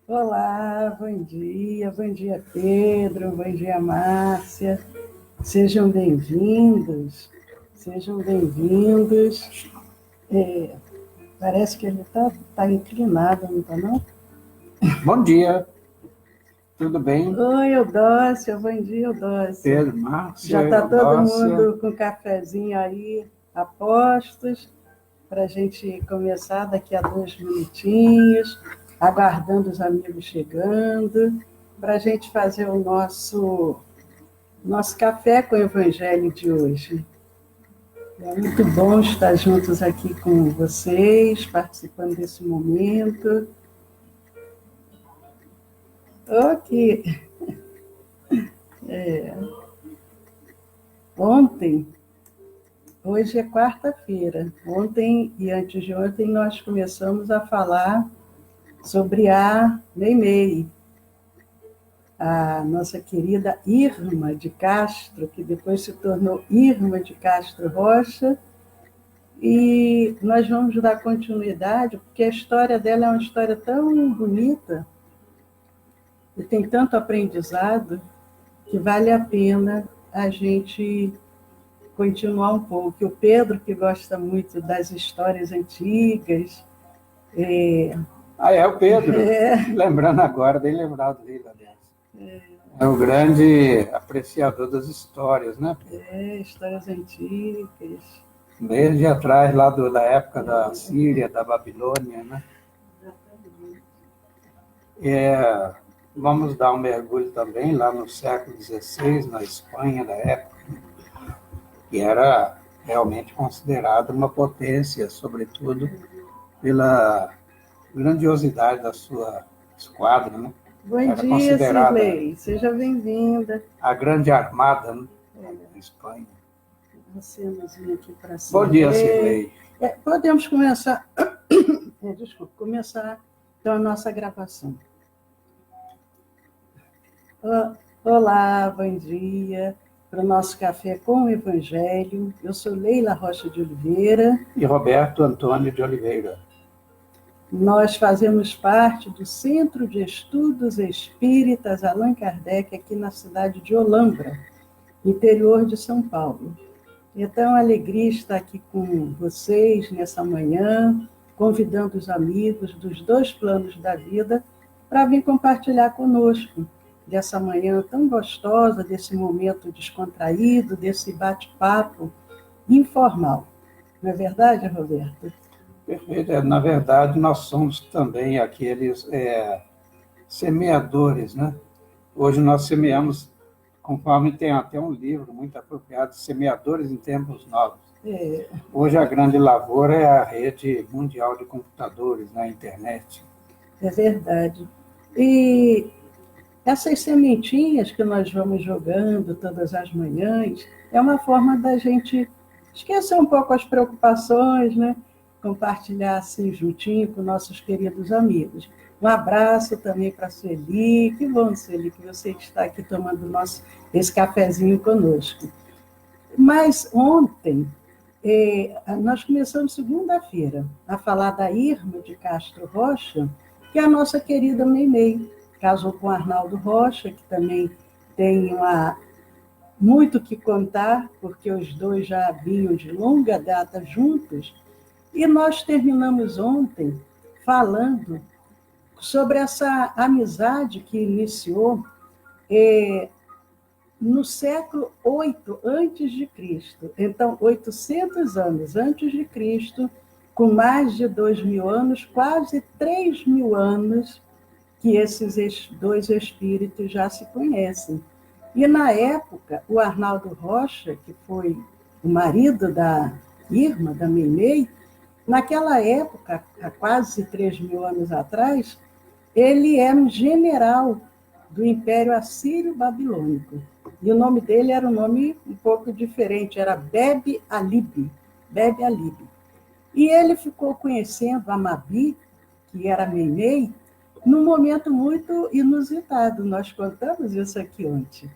Olá, bom dia Pedro, bom dia Márcia, sejam bem-vindos, sejam bem-vindos. Parece que ele tá inclinado, não está não? Bom dia, tudo bem? Oi, Eudócia, bom dia Eudócia. Pedro, Márcia, Já está todo Eudócia. mundo com cafezinho aí a postos, para a gente começar daqui a 2 minutinhos, aguardando os amigos chegando, para a gente fazer o nosso café com o Evangelho de hoje. É muito bom estar juntos aqui com vocês, participando desse momento. Ok. Ontem, hoje é quarta-feira. Ontem e antes de ontem nós começamos a falar sobre a Meimei, a nossa querida Irma de Castro, que depois se tornou Irma de Castro Rocha, e nós vamos dar continuidade, porque a história dela é uma história tão bonita e tem tanto aprendizado que vale a pena a gente continuar um pouco. O Pedro, que gosta muito das histórias antigas. É o Pedro, lembrando agora, bem lembrado dele, aliás. É o grande apreciador das histórias, né? Histórias antigas. Desde atrás, lá da época da Síria, da Babilônia, né? Vamos dar um mergulho também lá no século XVI, na Espanha da época, que era realmente considerada uma potência, sobretudo pela grandiosidade da sua esquadra, né? Bom Era dia, considerada Cirlei. Seja bem-vinda. a grande armada, né, da Espanha. Acenazinho aqui para cima. Bom dia, Cirlei. Podemos começar. Começar então a nossa gravação. Olá, bom dia para o nosso café com o Evangelho. Eu sou Leila Rocha de Oliveira. E Roberto Antônio de Oliveira. Nós fazemos parte do Centro de Estudos Espíritas Allan Kardec, aqui na cidade de Olambra, interior de São Paulo. Então, é uma alegria estar aqui com vocês nessa manhã, convidando os amigos dos dois planos da vida para vir compartilhar conosco dessa manhã tão gostosa, desse momento descontraído, desse bate-papo informal. Não é verdade, Roberto? Perfeito. Na verdade, nós somos também aqueles semeadores, né? Hoje nós semeamos, conforme tem até um livro muito apropriado, Semeadores em Tempos Novos. Hoje a grande lavoura é a rede mundial de computadores na internet. É verdade. E essas sementinhas que nós vamos jogando todas as manhãs é uma forma da gente esquecer um pouco as preocupações, né? Compartilhar assim juntinho com nossos queridos amigos. Um abraço também para a Sueli. Que bom, Sueli, que você está aqui tomando esse cafezinho conosco. Mas ontem, nós começamos segunda-feira a falar da Irma de Castro Rocha, que é a nossa querida Meimei. Casou com Arnaldo Rocha, que também tem muito que contar, porque os dois já vinham de longa data juntos. E nós terminamos ontem falando sobre essa amizade que iniciou no século VIII antes de Cristo. Então, 800 anos antes de Cristo, com mais de 2.000 anos, quase 3.000 anos que esses dois espíritos já se conhecem. E na época, o Arnaldo Rocha, que foi o marido da Irma, da Meimei, naquela época, há quase 3.000 anos atrás, ele era um general do Império Assírio-Babilônico. E o nome dele era um nome um pouco diferente, era Bebe Alib. Bebe Alib. E ele ficou conhecendo a Mabi, que era Meimei, num momento muito inusitado. Nós contamos isso aqui ontem.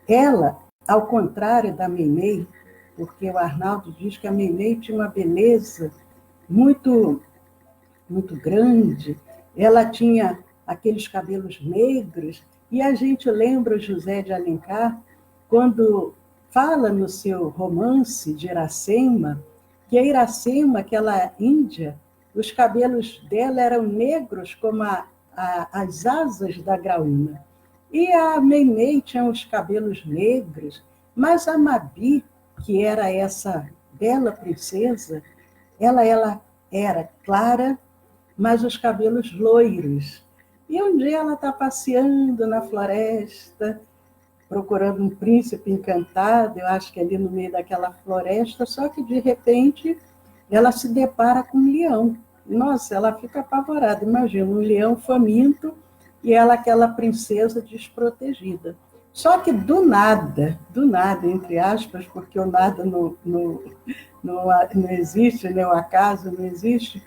Ela, ao contrário da Meimei, porque o Arnaldo diz que a Meimei tinha uma beleza muito, muito grande, ela tinha aqueles cabelos negros, e a gente lembra o José de Alencar, quando fala no seu romance de Iracema, que a Iracema, aquela índia, os cabelos dela eram negros como as asas da graúna. E a Meimei tinha os cabelos negros, mas a Mabi, que era essa bela princesa, ela era clara, mas os cabelos loiros. E um dia ela está passeando na floresta, procurando um príncipe encantado, eu acho que ali no meio daquela floresta, só que de repente ela se depara com um leão. Nossa, ela fica apavorada. Imagina, um leão faminto e ela aquela princesa desprotegida. Só que do nada, entre aspas, porque o nada não existe, né? O acaso não existe,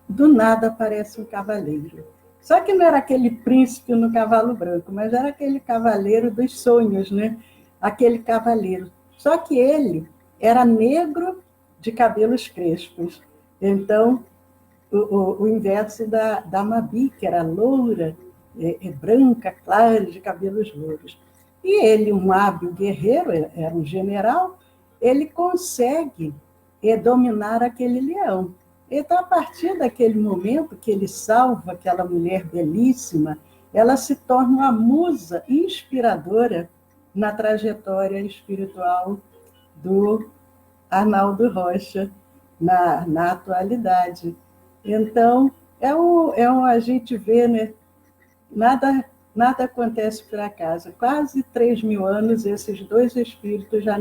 do nada aparece um cavaleiro. Só que não era aquele príncipe no cavalo branco, mas era aquele cavaleiro dos sonhos, né? Aquele cavaleiro. Só que ele era negro de cabelos crespos. Então, o inverso da Mabi, que era loura, branca, clara, de cabelos louros. E ele, um hábil guerreiro, era um general, ele consegue dominar aquele leão. Então, a partir daquele momento que ele salva aquela mulher belíssima, ela se torna uma musa inspiradora na trajetória espiritual do Arnaldo Rocha, na atualidade. Então, a gente vê, né? Nada acontece por acaso. Quase 3.000 anos, esses dois espíritos já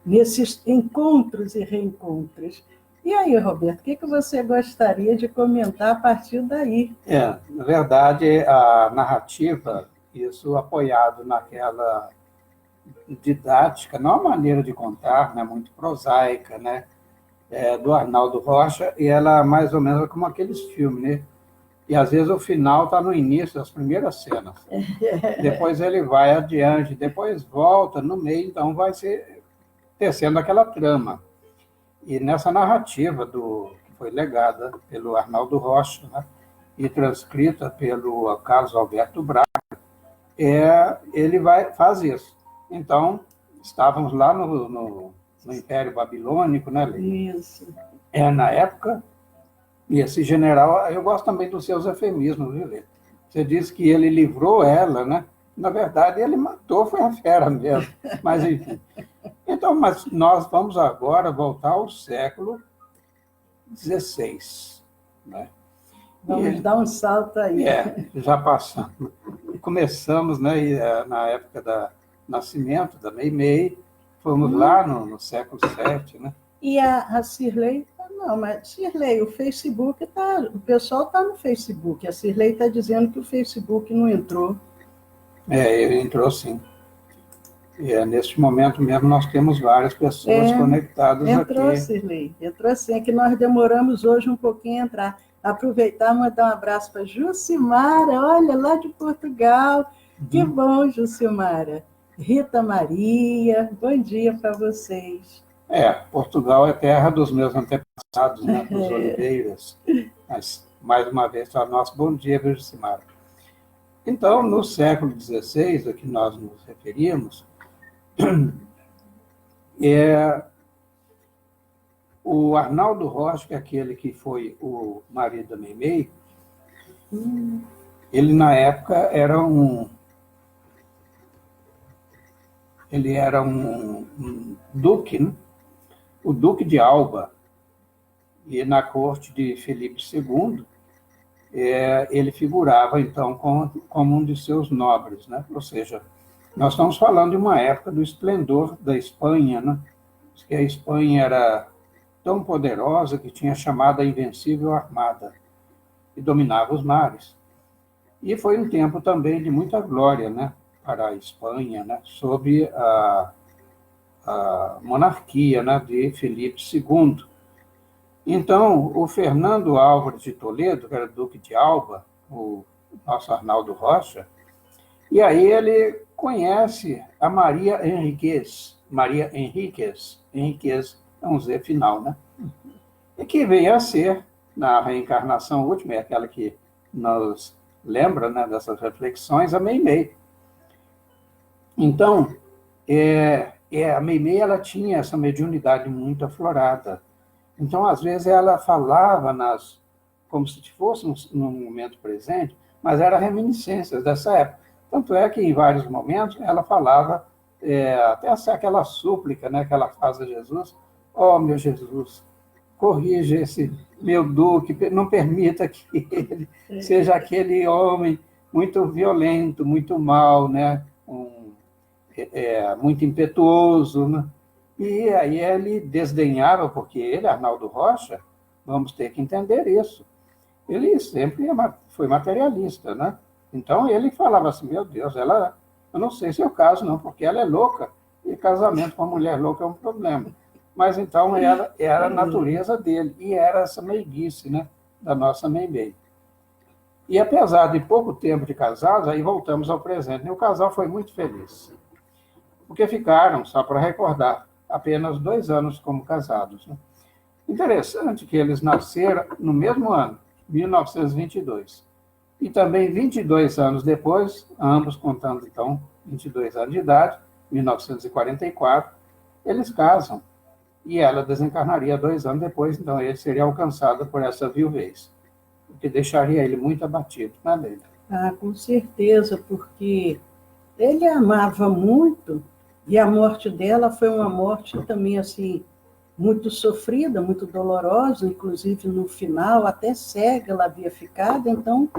nesses encontros e reencontros. E aí, Roberto, o que você gostaria de comentar a partir daí? Na verdade, a narrativa, isso apoiado naquela didática, não a maneira de contar, né, muito prosaica, né, do Arnaldo Rocha, e ela mais ou menos como aqueles filmes, né? E às vezes o final está no início das primeiras cenas. Depois ele vai adiante, depois volta no meio, então vai ser tecendo aquela trama. E nessa narrativa que foi legada pelo Arnaldo Rocha, né, e transcrita pelo Carlos Alberto Braga, ele faz isso. Então, estávamos lá no Império Babilônico, né, Lê? Isso. Na época, e esse general, eu gosto também dos seus eufemismos, viu, Lê? Você disse que ele livrou ela, né? Na verdade, ele matou, foi a fera mesmo. Mas, enfim. Então, mas nós vamos agora voltar ao século XVI. Né? Vamos dar um salto aí. Já passamos. Começamos, né, na época do nascimento da Meimei, fomos lá no século VII. Né? E a Cirlei, não, mas Cirlei, o Facebook o pessoal está no Facebook. A Cirlei está dizendo que o Facebook não entrou. Ele entrou sim. Neste momento mesmo nós temos várias pessoas conectadas entrou, aqui. Cirlei, entrou sim. É que nós demoramos hoje um pouquinho a entrar. Aproveitar e mandar um abraço para Jucimara, olha, lá de Portugal. Que bom, Jucimara. Rita Maria, bom dia para vocês. Portugal é terra dos meus antepassados, né, dos Oliveiras. Mas, mais uma vez, para nós, bom dia, Jucimara. Então, no século XVI, a que nós nos referimos, o Arnaldo Rocha, que é aquele que foi o marido da Meimei, ele, na época, era um duque, né? O Duque de Alba. E na corte de Felipe II, ele figurava, então, como um de seus nobres, né? Ou seja, nós estamos falando de uma época do esplendor da Espanha, né? Que a Espanha era tão poderosa que tinha chamada Invencível Armada e dominava os mares. E foi um tempo também de muita glória, né, para a Espanha, né, sob a monarquia, né, de Felipe II. Então, o Fernando Álvares de Toledo, que era Duque de Alba, o nosso Arnaldo Rocha, e aí ele conhece a Maria Henriquez. Maria Henriquez é um Z final, né? E que vem a ser, na reencarnação última, é aquela que nos lembra, né, dessas reflexões, a Meimei. Então, a Meimei, ela tinha essa mediunidade muito aflorada. Então, às vezes, ela falava como se fosse no momento presente, mas eram reminiscências dessa época. Tanto é que, em vários momentos, ela falava, até aquela súplica, né, que ela faz a Jesus: ó, meu Jesus, corrija esse meu duque, não permita que ele seja aquele homem muito violento, muito mau, né, muito impetuoso, né? E aí ele desdenhava, porque ele, Arnaldo Rocha, vamos ter que entender isso, ele sempre foi materialista, né? Então ele falava assim: meu Deus, eu não sei se é o caso não, porque ela é louca, e casamento com uma mulher louca é um problema. Mas então era a natureza dele, e era essa meiguice, né, da nossa Meimei. E apesar de pouco tempo de casados, aí voltamos ao presente, e o casal foi muito feliz, porque ficaram, só para recordar, apenas 2 anos como casados, né? Interessante que eles nasceram no mesmo ano, 1922. E também 22 anos depois, ambos contando, então, 22 anos de idade, 1944, eles casam. E ela desencarnaria 2 anos depois, então ele seria alcançado por essa viuvez, o que deixaria ele muito abatido, não é, Leila? Ah, com certeza, porque ele a amava muito, e a morte dela foi uma morte também, assim, muito sofrida, muito dolorosa, inclusive no final, até cega ela havia ficado, então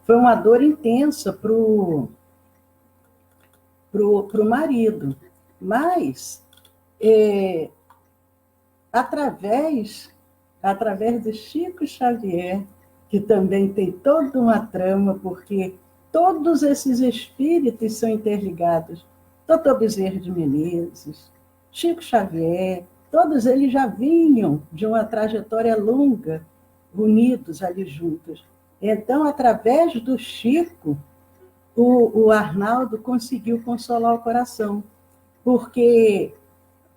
foi uma dor intensa para o marido. Mas, através de Chico Xavier, que também tem toda uma trama, porque todos esses espíritos são interligados. Doutor Bezerra de Menezes, Chico Xavier, todos eles já vinham de uma trajetória longa, unidos ali juntos. Então, através do Chico, o Arnaldo conseguiu consolar o coração, porque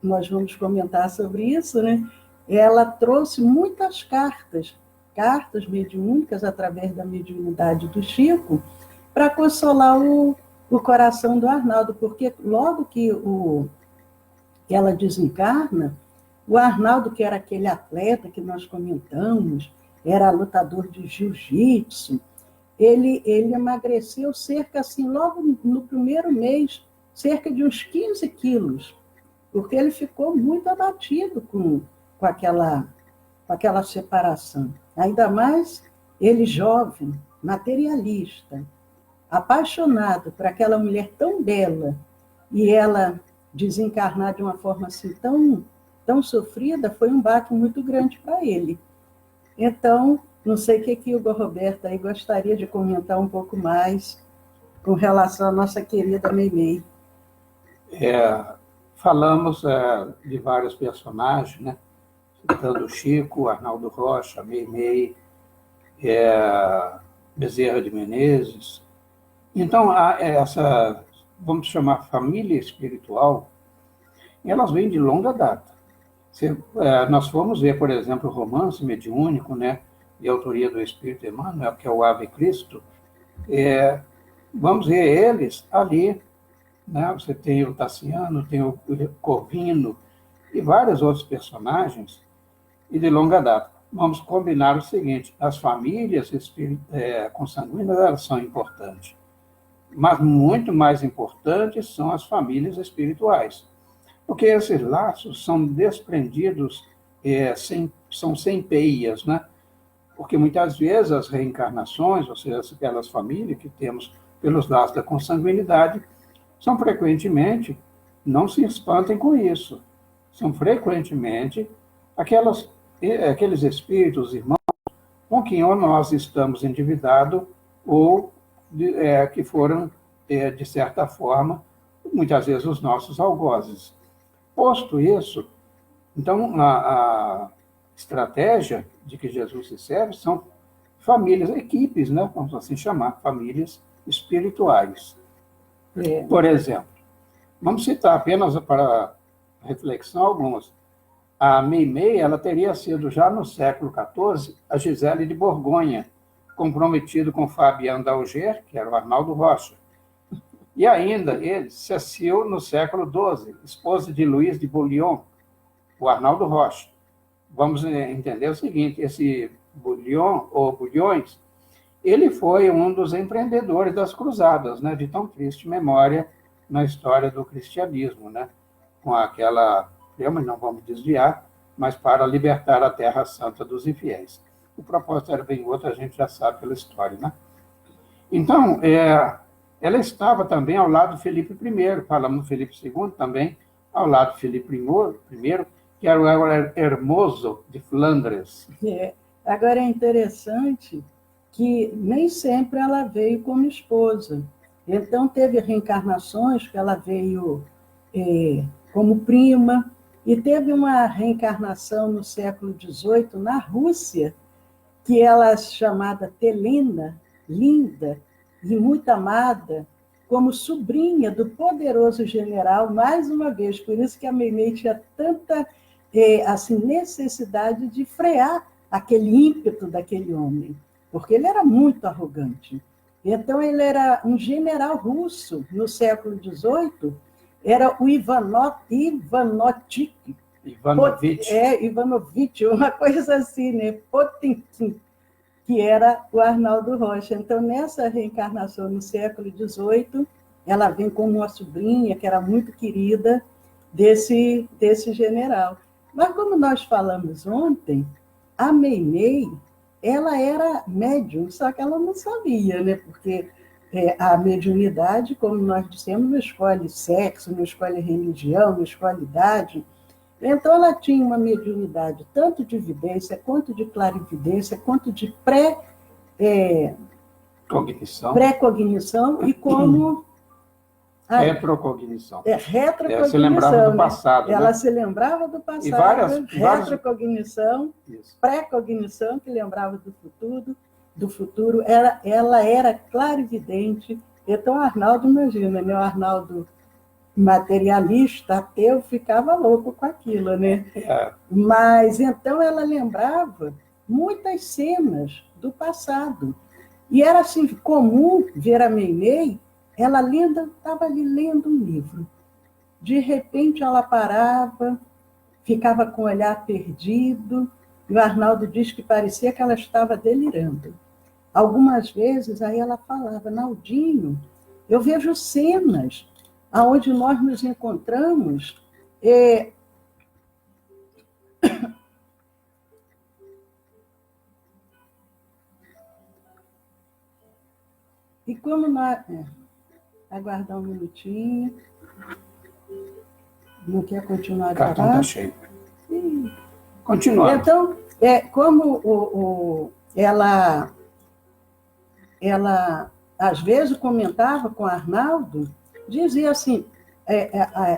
nós vamos comentar sobre isso, né? Ela trouxe muitas cartas mediúnicas através da mediunidade do Chico, para consolar o coração do Arnaldo, porque logo que ela desencarna, o Arnaldo, que era aquele atleta que nós comentamos, era lutador de jiu-jitsu, ele emagreceu cerca, assim, logo no primeiro mês, cerca de uns 15 quilos, porque ele ficou muito abatido com aquela separação. Ainda mais ele jovem, materialista, apaixonado por aquela mulher tão bela, e ela desencarnar de uma forma assim tão sofrida, foi um baque muito grande para ele. Então, não sei o que o Hugo Roberto aí gostaria de comentar um pouco mais com relação à nossa querida Meimei. Falamos de vários personagens, né? Citando Chico, Arnaldo Rocha, Meimei, Bezerra de Menezes. Então, essa, vamos chamar, família espiritual, elas vêm de longa data. Nós fomos ver, por exemplo, o romance mediúnico, né, de autoria do Espírito Emmanuel, que é o Ave Cristo. Vamos ver eles ali, né? Você tem o Tassiano, tem o Corvino e vários outros personagens, e de longa data. Vamos combinar o seguinte: as famílias consanguíneas, elas são importantes, mas muito mais importantes são as famílias espirituais, porque esses laços são desprendidos, são sem peias, né? Porque muitas vezes as reencarnações, ou seja, aquelas famílias que temos pelos laços da consanguinidade, são frequentemente, não se espantem com isso, são frequentemente aqueles espíritos, irmãos, com quem ou nós estamos endividados ou que foram, de certa forma, muitas vezes os nossos algozes. Posto isso, então a estratégia de que Jesus se serve são famílias, equipes, né? Vamos assim chamar, famílias espirituais. Por exemplo, vamos citar apenas para reflexão algumas. A Meimei, ela teria sido já no século XIV a Gisele de Borgonha, comprometido com Fabiano d'Alger, que era o Arnaldo Rocha. E ainda ele, Cecile, no século XII, esposa de Luiz de Bouillon, o Arnaldo Rocha. Vamos entender o seguinte, esse Bouillon, ou Bulhões, ele foi um dos empreendedores das cruzadas, né, de tão triste memória na história do cristianismo, né, com aquela, não vamos desviar, mas para libertar a Terra Santa dos infiéis. O propósito era bem outro, a gente já sabe pela história, né? Então, ela estava também ao lado de Felipe I, falamos do Felipe II também, ao lado de Felipe I, que era o Hermoso de Flandres. Agora é interessante que nem sempre ela veio como esposa. Então, teve reencarnações que ela veio como prima, e teve uma reencarnação no século XVIII, na Rússia, que ela é chamada Telena, linda e muito amada, como sobrinha do poderoso general, mais uma vez, por isso que a Meimei tinha tanta necessidade de frear aquele ímpeto daquele homem, porque ele era muito arrogante. Então, ele era um general russo no século XVIII, era o Ivanovich, uma coisa assim, né? Potemkin, que era o Arnaldo Rocha. Então, nessa reencarnação no século XVIII, ela vem como uma sobrinha que era muito querida desse general. Mas, como nós falamos ontem, a Meimei, ela era médium, só que ela não sabia, né? Porque a mediunidade, como nós dissemos, não escolhe sexo, não escolhe religião, não escolhe idade. Então, ela tinha uma mediunidade tanto de vidência, quanto de clarividência, quanto de pré-cognição e como... Retrocognição. Retrocognição. Ela se lembrava do passado. Ela né? se lembrava do passado, retrocognição, pré-cognição, que lembrava do futuro. Ela era clarividente. Então, o Arnaldo, imagina, né? O Arnaldo materialista, ateu, ficava louco com aquilo, né? Mas, então, ela lembrava muitas cenas do passado. E era assim, comum ver a Meimei, ela estava ali lendo um livro. De repente, ela parava, ficava com o olhar perdido, e o Arnaldo diz que parecia que ela estava delirando. Algumas vezes, aí ela falava, Naldinho, eu vejo cenas onde nós nos encontramos, e como nós... Aguardar um minutinho. Não quer continuar a gravar? O cartão está cheio. Continuando. Então, como ela, às vezes, comentava com o Arnaldo, dizia assim,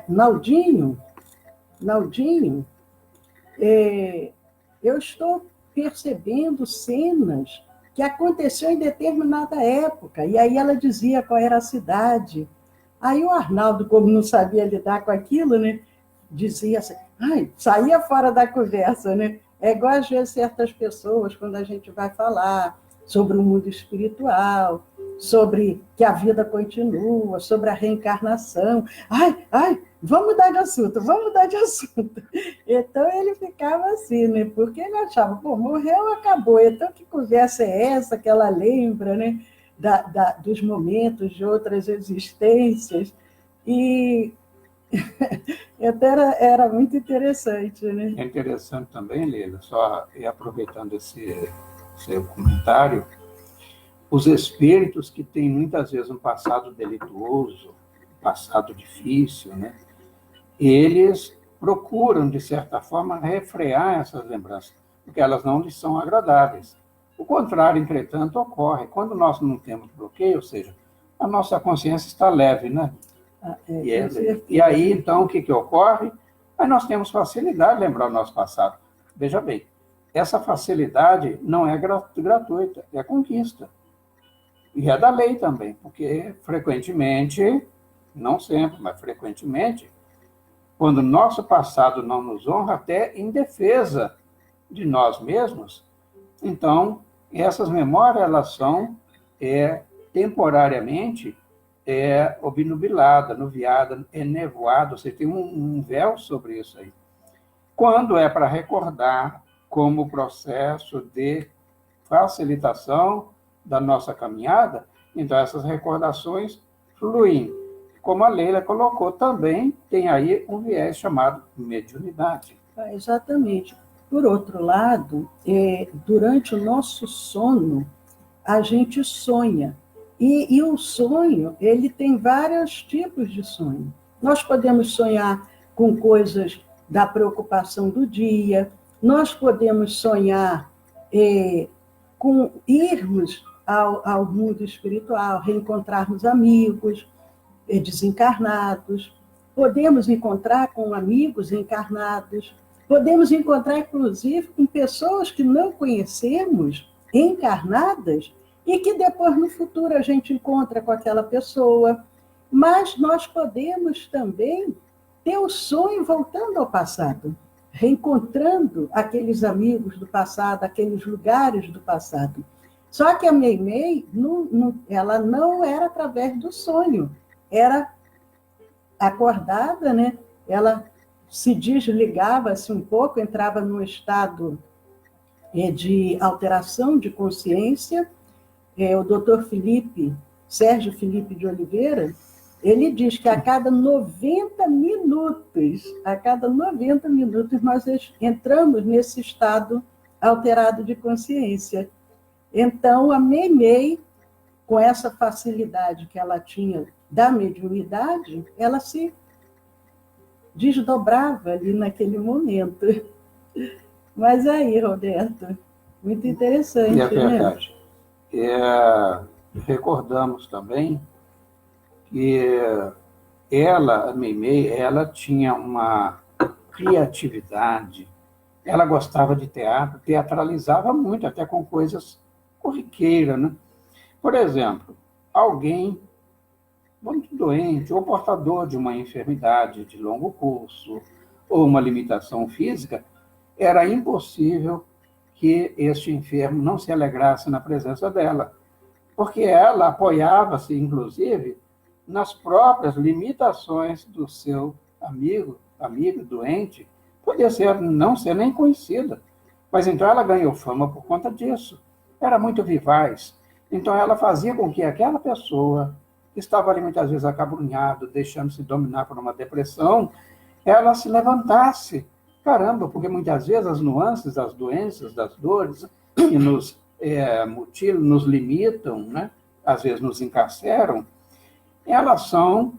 Naldinho, eu estou percebendo cenas que aconteceu em determinada época. E aí ela dizia qual era a cidade. Aí o Arnaldo, como não sabia lidar com aquilo, né, dizia assim, saía fora da conversa, né? É igual às vezes certas pessoas, quando a gente vai falar sobre o mundo espiritual, sobre que a vida continua, sobre a reencarnação. Vamos mudar de assunto. Então, ele ficava assim, né? Porque ele achava, morreu, acabou. Então, que conversa é essa que ela lembra, né? Dos momentos de outras existências. E então, era muito interessante, né? É interessante também, Leila, só aproveitando esse seu comentário, os espíritos que têm muitas vezes um passado delituoso, um passado difícil, né? Eles procuram, de certa forma, refrear essas lembranças, porque elas não lhes são agradáveis. O contrário, entretanto, ocorre. Quando nós não temos bloqueio, ou seja, a nossa consciência está leve, né? E aí, então, o que ocorre? Aí nós temos facilidade de lembrar o nosso passado. Veja bem, essa facilidade não é gratuita, é conquista. E é da lei também, porque frequentemente, não sempre, mas frequentemente, quando nosso passado não nos honra, até em defesa de nós mesmos, então Essas memórias, elas são temporariamente obnubilada, nuviada, nevoada, você tem um véu sobre isso aí. Quando é para recordar como processo de facilitação da nossa caminhada, então essas recordações fluem. Como a Leila colocou, também tem aí um viés chamado mediunidade. Exatamente. Por outro lado, durante o nosso sono, a gente sonha. E o sonho, ele tem vários tipos de sonho. Nós podemos sonhar com coisas da preocupação do dia, nós podemos sonhar com irmos ao mundo espiritual, reencontrarmos amigos desencarnados, podemos encontrar com amigos encarnados, podemos encontrar, inclusive, com pessoas que não conhecemos, encarnadas, e que depois, no futuro, a gente encontra com aquela pessoa. Mas nós podemos também ter o sonho voltando ao passado, reencontrando aqueles amigos do passado, aqueles lugares do passado. Só que a Meimei, ela não era através do sonho, era acordada, né? Ela se desligava-se um pouco, entrava num estado de alteração de consciência. O doutor Sérgio Felipe de Oliveira, ele diz que a cada 90 minutos, nós entramos nesse estado alterado de consciência. Então, a Meimei, com essa facilidade que ela tinha da mediunidade, ela se desdobrava ali naquele momento. Mas aí, Roberto, muito interessante, e é verdade. Recordamos também que a Meimei, ela tinha uma criatividade, ela gostava de teatro, teatralizava muito, até com coisas corriqueiras, né? Por exemplo, alguém muito doente ou portador de uma enfermidade de longo curso ou uma limitação física, era impossível que este enfermo não se alegrasse na presença dela, porque ela apoiava-se, inclusive, nas próprias limitações do seu amigo doente, podia não ser nem conhecida, mas então ela ganhou fama por conta disso. Era muito vivaz, então ela fazia com que aquela pessoa que estava ali muitas vezes acabrunhado, deixando-se dominar por uma depressão, ela se levantasse. Caramba, porque muitas vezes as nuances das doenças, das dores, que nos mutilam, nos limitam, né? Às vezes nos encarceram, elas são...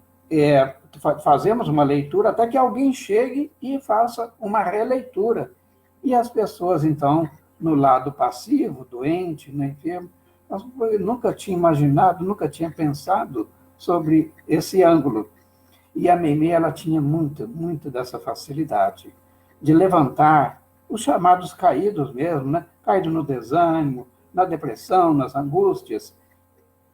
fazemos uma leitura até que alguém chegue e faça uma releitura. E as pessoas, então, no lado passivo, doente, né, enfermo, eu nunca tinha imaginado, nunca tinha pensado sobre esse ângulo. E a Meimei, ela tinha muito dessa facilidade de levantar os chamados caídos mesmo, né? Caído no desânimo, na depressão, nas angústias.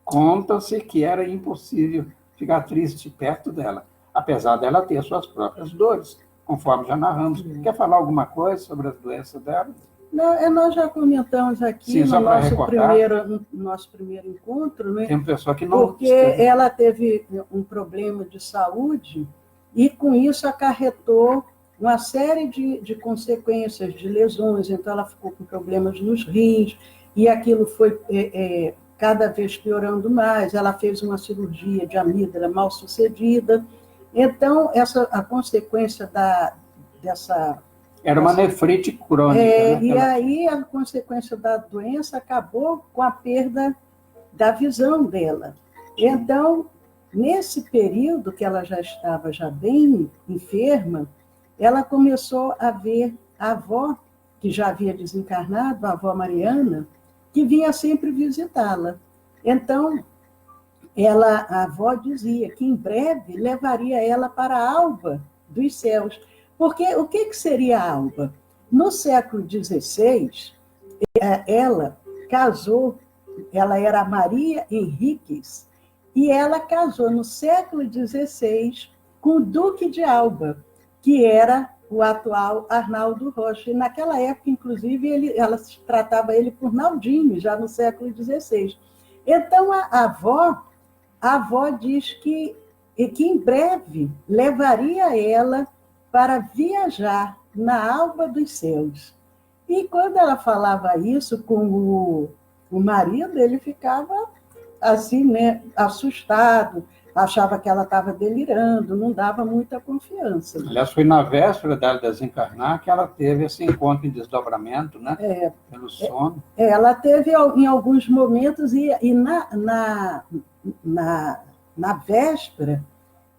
Conta-se que era impossível ficar triste perto dela, apesar dela ter suas próprias dores, conforme já narramos. Quer falar alguma coisa sobre as doenças dela? Não, nós já comentamos aqui. Sim, no nosso primeiro encontro, né? Tem uma pessoa que não... Porque ela teve um problema de saúde e, com isso, acarretou uma série de consequências, de lesões. Então, ela ficou com problemas nos rins e aquilo foi cada vez piorando mais. Ela fez uma cirurgia de amígdala mal sucedida. Então, a consequência dessa... Era uma nefrite crônica. Né? E aí a consequência da doença acabou com a perda da visão dela. Então, nesse período que ela já estava bem enferma, ela começou a ver a avó, que já havia desencarnado, a avó Mariana, que vinha sempre visitá-la. Então, a avó dizia que em breve levaria ela para a alba dos céus. Porque o que seria a alba? No século XVI, ela casou, ela era Maria Henriques, e ela casou no século XVI com o Duque de Alba, que era o atual Arnaldo Rocha. E naquela época, inclusive, ela tratava ele por Naldinho, já no século XVI. Então, a avó diz que em breve levaria ela para viajar na alva dos céus. E quando ela falava isso com o marido, ele ficava assim, né, assustado, achava que ela estava delirando, não dava muita confiança. Aliás, foi na véspera dela desencarnar que ela teve esse encontro em desdobramento, né? Pelo sono. Ela teve em alguns momentos, e na véspera,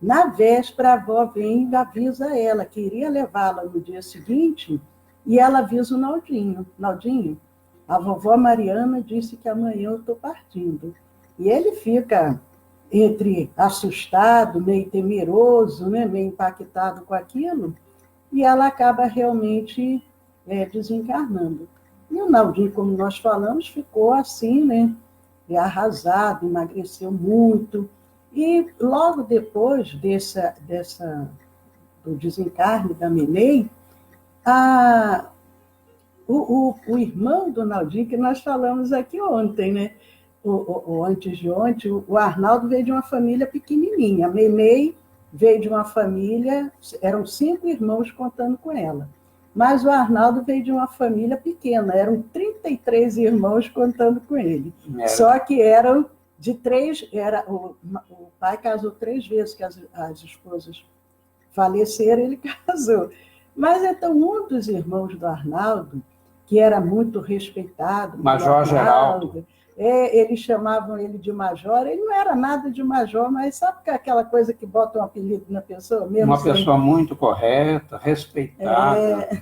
a avó vem e avisa ela que iria levá-la no dia seguinte, e ela avisa o Naldinho. Naldinho, a vovó Mariana disse que amanhã eu estou partindo. E ele fica entre assustado, meio temeroso, né, meio impactado com aquilo, e ela acaba realmente desencarnando. E o Naldinho, como nós falamos, ficou assim, né, arrasado, emagreceu muito. E logo depois do desencarne da Memei, o irmão do Naldinho, que nós falamos aqui ontem, né? Ou antes de ontem, o Arnaldo veio de uma família pequenininha. A Memei veio de uma família, eram 5 irmãos contando com ela. Mas o Arnaldo veio de uma família pequena, eram 33 irmãos contando com ele. Só que eram de 3, o pai casou 3 vezes, que as esposas faleceram, ele casou. Mas então, um dos irmãos do Arnaldo, que era muito respeitado, Major Geraldo, eles chamavam ele de Major, ele não era nada de Major, mas sabe aquela coisa que bota um apelido na pessoa mesmo? Uma pessoa muito correta, respeitada.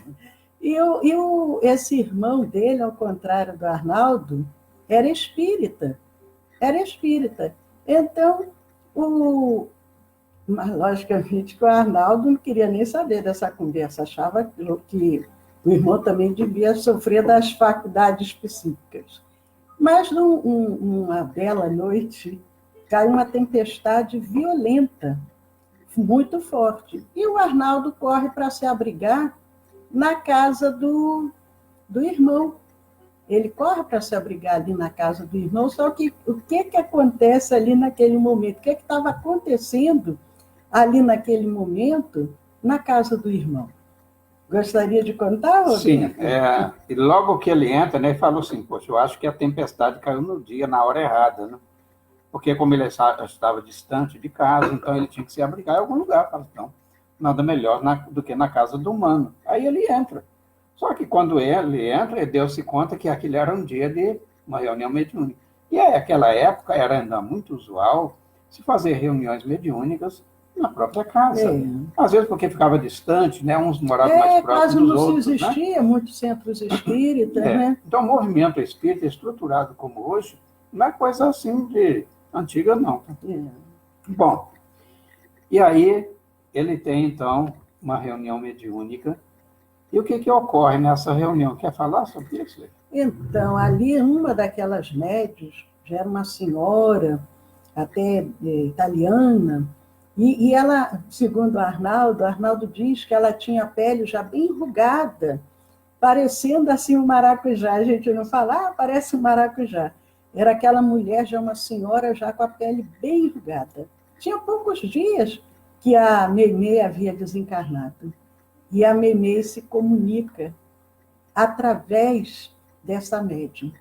Esse irmão dele, ao contrário do Arnaldo, era espírita. Então, logicamente que o Arnaldo não queria nem saber dessa conversa, achava que o irmão também devia sofrer das faculdades psíquicas. Mas, numa bela noite, caiu uma tempestade violenta, muito forte. E o Arnaldo corre para se abrigar na casa do irmão. Ele corre para se abrigar ali na casa do irmão, só que o que acontece ali naquele momento? O que estava acontecendo ali naquele momento na casa do irmão? Gostaria de contar, Roberto? Sim, e logo que ele entra, né, ele falou assim, poxa, eu acho que a tempestade caiu no dia, na hora errada, né? Porque como ele estava distante de casa, então ele tinha que se abrigar em algum lugar. Então, nada melhor do que na casa do humano. Aí ele entra. Só que quando ele entra, ele deu-se conta que aquilo era um dia de uma reunião mediúnica. E aí, naquela época, era ainda muito usual se fazer reuniões mediúnicas na própria casa. Às vezes porque ficava distante, né? Uns moravam mais próximos dos outros. Quase não existia, né? Muitos centros espíritas, né? Então, o movimento espírita estruturado como hoje não é coisa assim de antiga, não. Bom, e aí ele tem, então, uma reunião mediúnica. E o que ocorre nessa reunião? Quer falar sobre isso? Então, ali, uma daquelas médiuns, já era uma senhora, até italiana, e ela, segundo o Arnaldo diz que ela tinha a pele já bem enrugada, parecendo assim um maracujá. A gente não fala, parece um maracujá. Era aquela mulher, já uma senhora, já com a pele bem enrugada. Tinha poucos dias que a Memei havia desencarnado. E a Memei se comunica através dessa médium.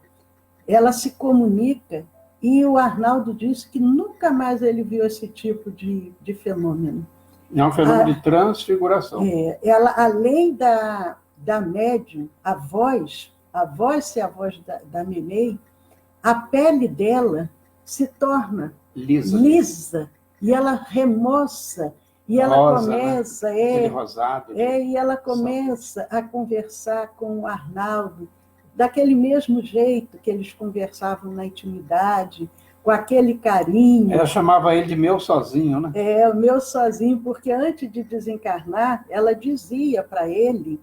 Ela se comunica, e o Arnaldo disse que nunca mais ele viu esse tipo de fenômeno. É um fenômeno de transfiguração. Ela, além da médium, a voz ser a voz da Memei, a pele dela se torna lisa e ela remoça. E ela rosa, começa, né? Rosado, e ela começa a conversar com o Arnaldo, daquele mesmo jeito que eles conversavam na intimidade, com aquele carinho. Ela chamava ele de meu sozinho, né? O meu sozinho, porque antes de desencarnar, ela dizia para ele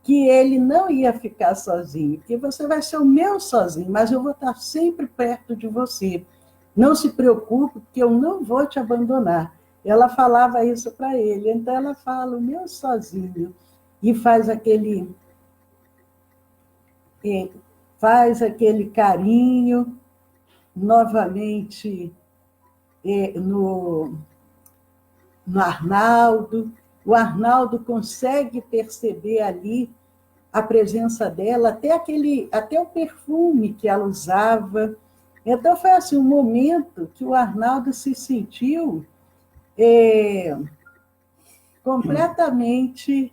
que ele não ia ficar sozinho, que você vai ser o meu sozinho, mas eu vou estar sempre perto de você. Não se preocupe, porque eu não vou te abandonar. Ela falava isso para ele. Então, ela fala, o meu sozinho. e faz aquele carinho novamente no Arnaldo. O Arnaldo consegue perceber ali a presença dela, até o perfume que ela usava. Então, foi assim, um momento que o Arnaldo se sentiu completamente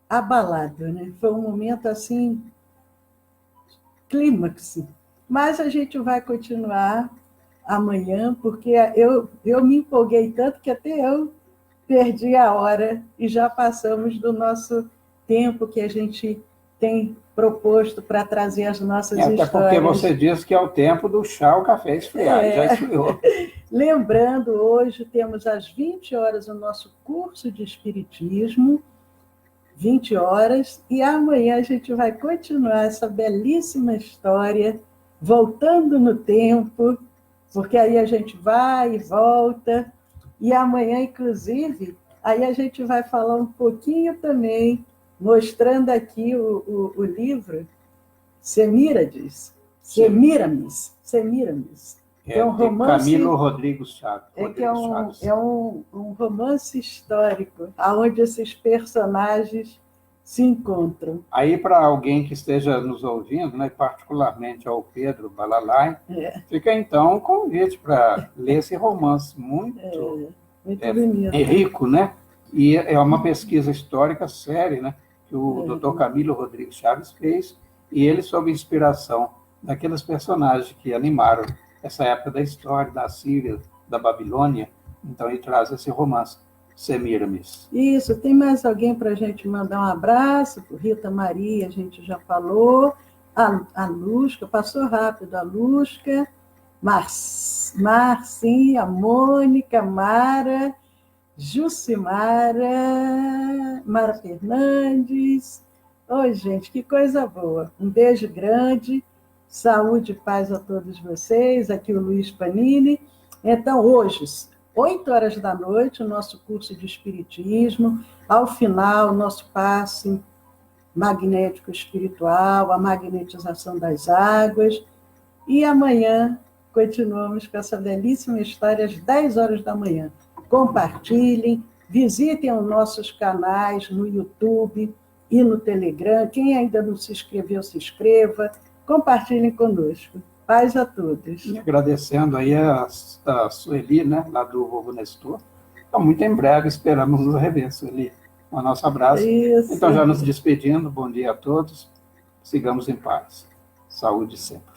abalado, né? Foi um momento assim, clímax. Mas a gente vai continuar amanhã, porque eu me empolguei tanto que até eu perdi a hora e já passamos do nosso tempo que a gente tem proposto para trazer as nossas histórias. Até porque você disse que é o tempo do chá, o café esfriar, já esfriou. Lembrando, hoje temos às 20 horas o nosso curso de Espiritismo, 20 horas, e amanhã a gente vai continuar essa belíssima história, voltando no tempo, porque aí a gente vai e volta, e amanhã, inclusive, aí a gente vai falar um pouquinho também, mostrando aqui o livro Semíramis, que é um romance... Camilo Rodrigues Chaves. É um romance histórico, onde esses personagens se encontram. Aí, para alguém que esteja nos ouvindo, né, particularmente ao Pedro Balalai, fica então um convite para ler esse romance muito bonito. Rico, né? E é uma pesquisa histórica séria, né, que o Dr. Camilo Rodrigues Chaves fez, e ele sob inspiração daqueles personagens que animaram essa época da história, da Síria, da Babilônia. Então, ele traz esse romance, Semíramis. Isso, tem mais alguém para a gente mandar um abraço? Rita Maria, a gente já falou. A Lusca, passou rápido, a Lusca. Marcinha, a Mônica, Mara, Jucimara, Mara Fernandes. Oi, gente, que coisa boa. Um beijo grande. Saúde e paz a todos vocês. Aqui o Luiz Panini. Então, hoje, 8 horas da noite, o nosso curso de Espiritismo. Ao final, o nosso passe magnético espiritual, a magnetização das águas. E amanhã, continuamos com essa belíssima história às 10 horas da manhã. Compartilhem, visitem os nossos canais no YouTube e no Telegram. Quem ainda não se inscreveu, se inscreva. Compartilhem conosco. Paz a todos. E agradecendo aí a Sueli, né, lá do Vovô Nestor. Então, muito em breve, esperamos nos rever, Sueli. Um nosso abraço. Isso. Então, já nos despedindo, bom dia a todos. Sigamos em paz. Saúde sempre.